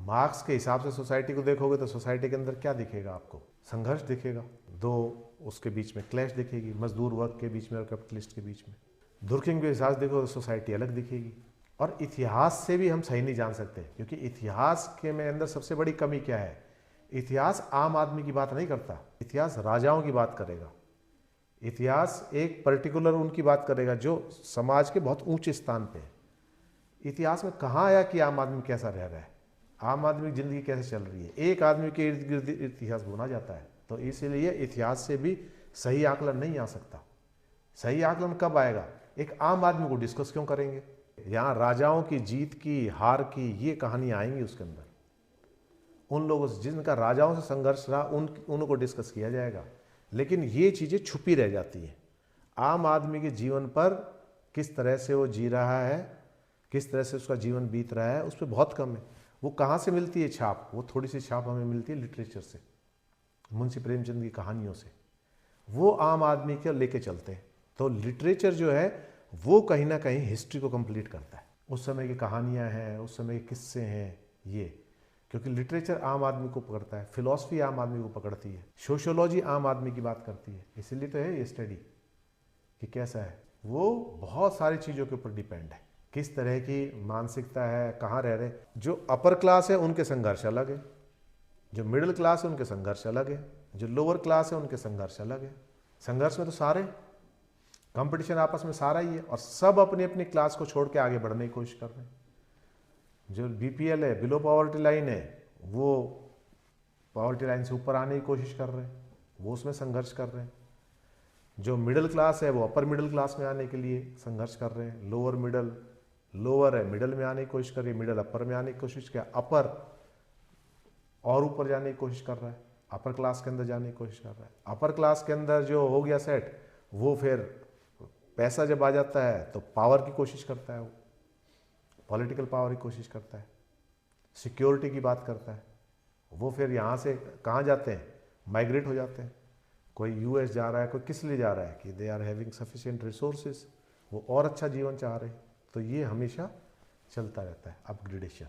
Marks के हिसाब से सोसाइटी को देखोगे तो सोसाइटी के अंदर क्या दिखेगा आपको? संघर्ष दिखेगा, दो उसके बीच में क्लैश दिखेगी, मजदूर वर्ग के बीच में और कैपिटलिस्ट के बीच में। दुर्खिंग के हिसाब से देखो तो सोसाइटी अलग दिखेगी। और इतिहास से भी हम सही नहीं जान सकते, क्योंकि इतिहास के में अंदर सबसे बड़ी कमी क्या है? इतिहास आम आदमी की बात नहीं करता, इतिहास राजाओं की बात करेगा। इतिहास एक पर्टिकुलर उनकी बात करेगा जो समाज के बहुत ऊंचे स्थान पे है। इतिहास में कहाँ आया कि आम आदमी कैसा रह रहा है, आम आदमी की जिंदगी कैसे चल रही है? एक आदमी के इर्द गिर्द इतिहास बुना जाता है। तो इसीलिए इतिहास से भी सही आकलन नहीं आ सकता। सही आकलन कब आएगा? एक आम आदमी को डिस्कस क्यों करेंगे? यहाँ राजाओं की जीत की, हार की ये कहानियाँ आएंगी उसके अंदर। उन लोगों से जिनका राजाओं से संघर्ष रहा उनको डिस्कस किया जाएगा। लेकिन ये चीज़ें छुपी रह जाती हैं। आम आदमी के जीवन पर किस तरह से वो जी रहा है, किस तरह से उसका जीवन बीत रहा है, उस पर बहुत कम है। वो कहाँ से मिलती है छाप? वो थोड़ी सी छाप हमें मिलती है लिटरेचर से, मुंशी प्रेमचंद की कहानियों से। वो आम आदमी को लेके चलते हैं। तो लिटरेचर जो है वो कहीं ना कहीं हिस्ट्री को कंप्लीट करता है। उस समय की कहानियाँ हैं, उस समय के किस्से हैं ये, क्योंकि लिटरेचर आम आदमी को पकड़ता है, फिलॉसफी आम आदमी को पकड़ती है, सोशियोलॉजी आम आदमी की बात करती है। इसीलिए तो है ये स्टडी कि कैसा है वो। बहुत सारी चीज़ों के ऊपर डिपेंड है, किस तरह की मानसिकता है, कहाँ रह रहे। जो अपर क्लास है उनके संघर्ष अलग है, जो मिडिल क्लास है उनके संघर्ष अलग है, जो लोअर क्लास है उनके संघर्ष अलग है। संघर्ष में तो सारे, कंपटीशन आपस में सारा ही है, और सब अपनी अपनी क्लास को छोड़ के आगे बढ़ने की कोशिश कर रहे हैं। जो बीपीएल है, बिलो पॉवर्टी लाइन है, वो पॉवर्टी लाइन से ऊपर आने की कोशिश कर रहे हैं, वो उसमें संघर्ष कर रहे हैं। जो मिडिल क्लास है वो अपर मिडिल क्लास में आने के लिए संघर्ष कर रहे हैं। लोअर मिडिल, लोअर है मिडिल में आने की कोशिश कर रही है, मिडिल अपर में आने की कोशिश किया, अपर और ऊपर जाने की कोशिश कर रहा है, अपर क्लास के अंदर जाने की कोशिश कर रहा है। अपर क्लास के अंदर जो हो गया सेट, वो फिर पैसा जब आ जाता है तो पावर की कोशिश करता है, वो पॉलिटिकल पावर की कोशिश करता है, सिक्योरिटी की बात करता है। वो फिर यहाँ से कहाँ जाते हैं? माइग्रेट हो जाते हैं। कोई यूएस जा रहा है, कोई किस लिए जा रहा है? कि they are having sufficient resources, वो और अच्छा जीवन चाह रहे हैं। तो ये हमेशा चलता रहता है अपग्रेडेशन।